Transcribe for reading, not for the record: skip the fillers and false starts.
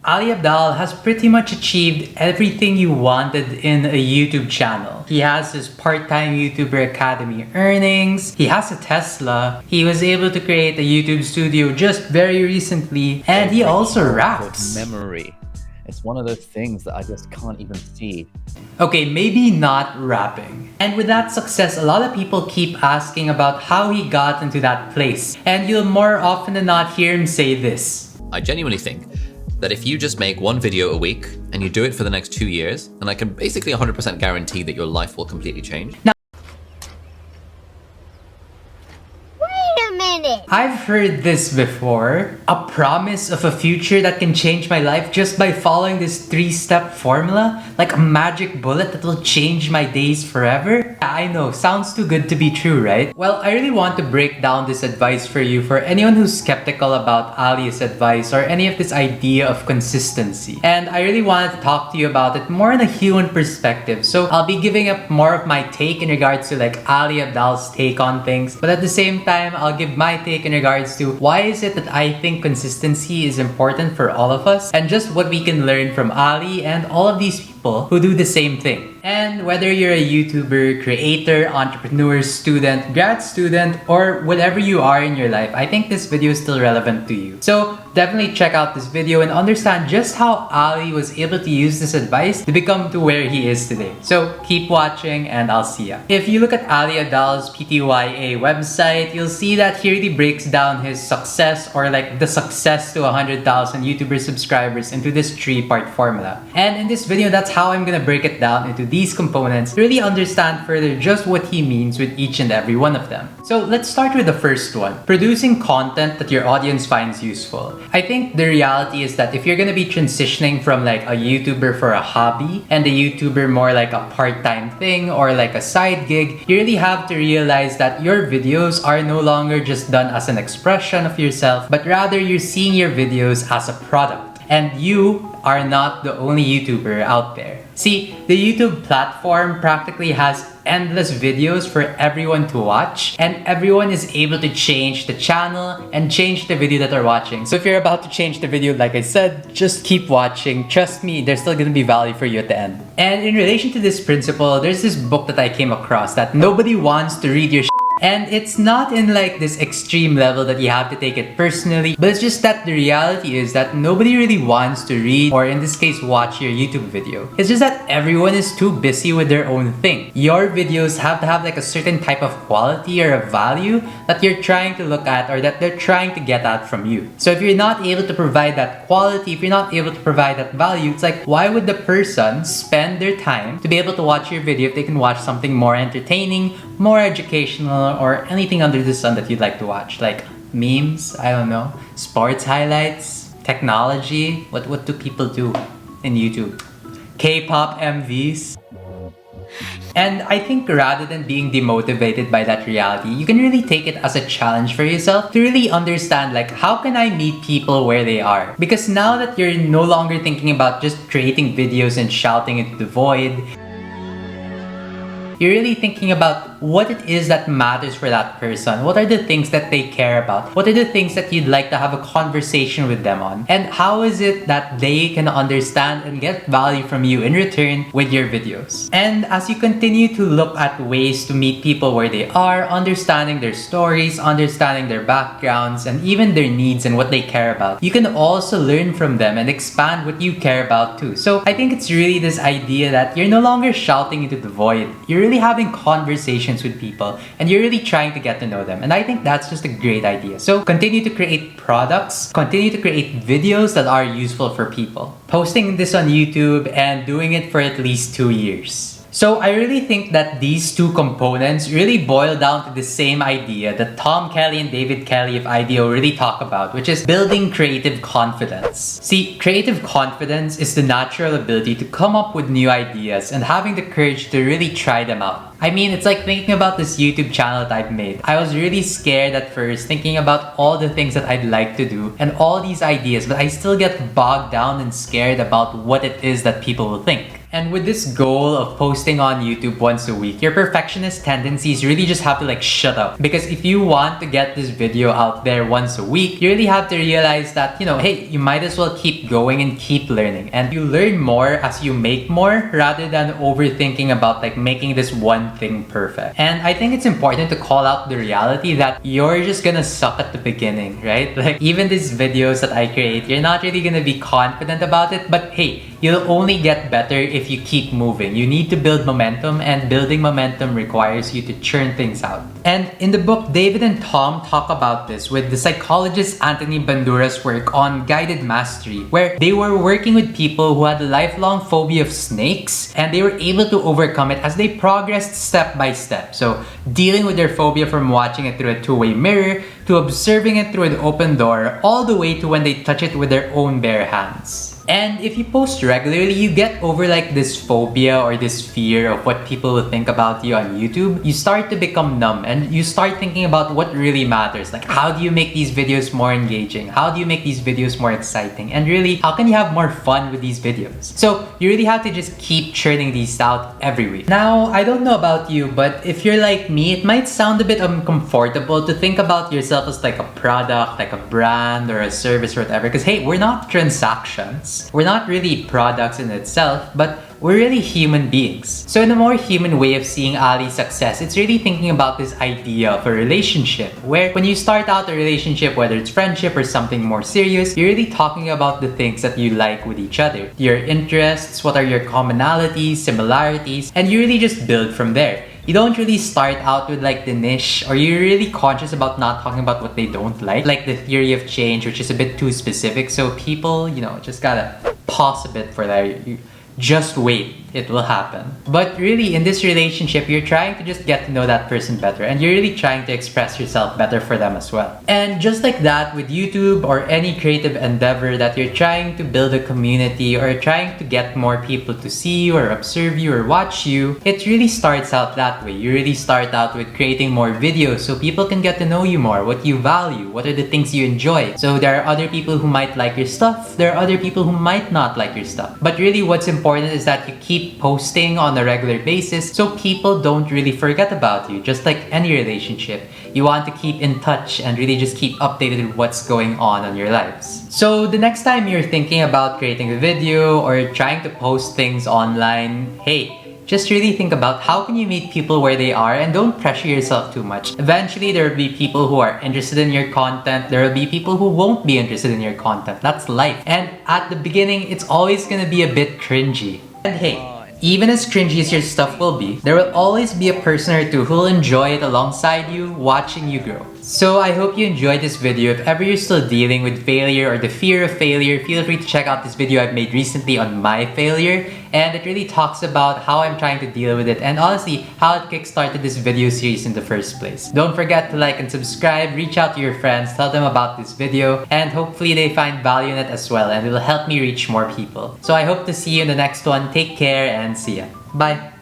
Ali Abdaal has pretty much achieved everything you wanted in a YouTube channel. He has his part-time YouTuber Academy earnings, he has a Tesla, he was able to create a YouTube studio just very recently, and he also raps. Memory. It's one of those things that I just can't even see. Okay, maybe not rapping. And with that success, a lot of people keep asking about how he got into that place. And you'll more often than not hear him say this. I genuinely think that if you just make one video a week and you do it for the next 2 years, then I can basically 100% guarantee that your life will completely change. Now, minute. I've heard this before. A promise of a future that can change my life just by following this 3-step formula, like a magic bullet that will change my days forever. I know, sounds too good to be true, right? Well, I really want to break down this advice for you for anyone who's skeptical about Ali's advice or any of this idea of consistency. And I really wanted to talk to you about it more in a human perspective. So I'll be giving up more of my take in regards to like Ali Abdaal's take on things, but at the same time, I'll give my take in regards to why is it that I think consistency is important for all of us and just what we can learn from Ali and all of these people who do the same thing. And whether you're a YouTuber, creator, entrepreneur, student, grad student, or whatever you are in your life, I think this video is still relevant to you. So definitely check out this video and understand just how Ali was able to use this advice to become to where he is today. So keep watching and I'll see ya. If you look at Ali Abdaal's PTYA website, you'll see that he really breaks down his success or like the success to 100,000 YouTuber subscribers into this 3-part formula. And in this video, that's how I'm gonna break it down into these components to really understand further just what he means with each and every one of them. So let's start with the first one, producing content that your audience finds useful. I think the reality is that if you're gonna be transitioning from like a YouTuber for a hobby and a YouTuber more like a part-time thing or like a side gig, you really have to realize that your videos are no longer just done as an expression of yourself, but rather you're seeing your videos as a product. And you are not the only YouTuber out there. See, the YouTube platform practically has endless videos for everyone to watch, and everyone is able to change the channel and change the video that they're watching. So if you're about to change the video, like I said, just keep watching. Trust me, there's still gonna be value for you at the end. And in relation to this principle, there's this book that I came across that nobody wants to read your and it's not in like this extreme level that you have to take it personally, but it's just that the reality is that nobody really wants to read, or in this case, watch your YouTube video. It's just that everyone is too busy with their own thing. Your videos have to have like a certain type of quality or a value that you're trying to look at or that they're trying to get at from you. So if you're not able to provide that quality, if you're not able to provide that value, it's like, why would the person spend their time to be able to watch your video if they can watch something more entertaining, more educational, or anything under the sun that you'd like to watch, like memes, I don't know, sports highlights, technology. What do people do in YouTube? K-pop MVs. And I think rather than being demotivated by that reality, you can really take it as a challenge for yourself to really understand like, how can I meet people where they are? Because now that you're no longer thinking about just creating videos and shouting into the void, you're really thinking about what it is that matters for that person. What are the things that they care about? What are the things that you'd like to have a conversation with them on? And how is it that they can understand and get value from you in return with your videos? And as you continue to look at ways to meet people where they are, understanding their stories, understanding their backgrounds, and even their needs and what they care about, you can also learn from them and expand what you care about too. So I think it's really this idea that you're no longer shouting into the void. You're really having conversations with people and you're really trying to get to know them, and I think that's just a great idea. So continue to create products, continue to create videos that are useful for people, posting this on YouTube and doing it for at least 2 years. So I really think that these two components really boil down to the same idea that Tom Kelly and David Kelly of IDEO really talk about, which is building creative confidence. See, creative confidence is the natural ability to come up with new ideas and having the courage to really try them out. I mean, it's like thinking about this YouTube channel that I've made. I was really scared at first, thinking about all the things that I'd like to do and all these ideas, but I still get bogged down and scared about what it is that people will think. And with this goal of posting on YouTube once a week, your perfectionist tendencies really just have to like shut up. Because if you want to get this video out there once a week, you really have to realize that, you know, hey, you might as well keep going and keep learning. And you learn more as you make more rather than overthinking about like making this one thing perfect. And I think it's important to call out the reality that you're just gonna suck at the beginning, right? Like even these videos that I create, you're not really gonna be confident about it, but hey, you'll only get better if you keep moving. You need to build momentum, and building momentum requires you to churn things out. And in the book, David and Tom talk about this with the psychologist Anthony Bandura's work on guided mastery, where they were working with people who had a lifelong phobia of snakes, and they were able to overcome it as they progressed step by step. So dealing with their phobia from watching it through a two-way mirror, to observing it through an open door, all the way to when they touch it with their own bare hands. And if you post regularly, you get over like this phobia or this fear of what people will think about you on YouTube. You start to become numb and you start thinking about what really matters. Like, how do you make these videos more engaging? How do you make these videos more exciting? And really, how can you have more fun with these videos? So you really have to just keep churning these out every week. Now, I don't know about you, but if you're like me, it might sound a bit uncomfortable to think about yourself as like a product, like a brand or a service or whatever. Because hey, we're not transactions. We're not really products in itself, but we're really human beings. So in a more human way of seeing Ali's success, it's really thinking about this idea of a relationship, where when you start out a relationship, whether it's friendship or something more serious, you're really talking about the things that you like with each other. Your interests, what are your commonalities, similarities, and you really just build from there. You don't really start out with like the niche, or you're really conscious about not talking about what they don't like the theory of change, which is a bit too specific. So people, you know, just gotta pause a bit for that. You just wait, it will happen. But really, in this relationship, you're trying to just get to know that person better, and you're really trying to express yourself better for them as well. And just like that with YouTube or any creative endeavor that you're trying to build a community or trying to get more people to see you or observe you or watch you, it really starts out that way. You really start out with creating more videos so people can get to know you more, what you value, what are the things you enjoy. So there are other people who might like your stuff, there are other people who might not like your stuff. But really what's important is that you keep posting on a regular basis so people don't really forget about you. Just like any relationship, you want to keep in touch and really just keep updated with what's going on your lives. So the next time you're thinking about creating a video or trying to post things online, hey, just really think about how can you meet people where they are, and don't pressure yourself too much. Eventually, there will be people who are interested in your content. There will be people who won't be interested in your content. That's life. And at the beginning, it's always gonna be a bit cringy. And hey, even as cringy as your stuff will be, there will always be a person or two who will enjoy it alongside you, watching you grow. So I hope you enjoyed this video. If ever you're still dealing with failure or the fear of failure, feel free to check out this video I've made recently on my failure. And it really talks about how I'm trying to deal with it, and honestly, how it kickstarted this video series in the first place. Don't forget to like and subscribe, reach out to your friends, tell them about this video, and hopefully they find value in it as well, and it will help me reach more people. So I hope to see you in the next one. Take care and see ya. Bye!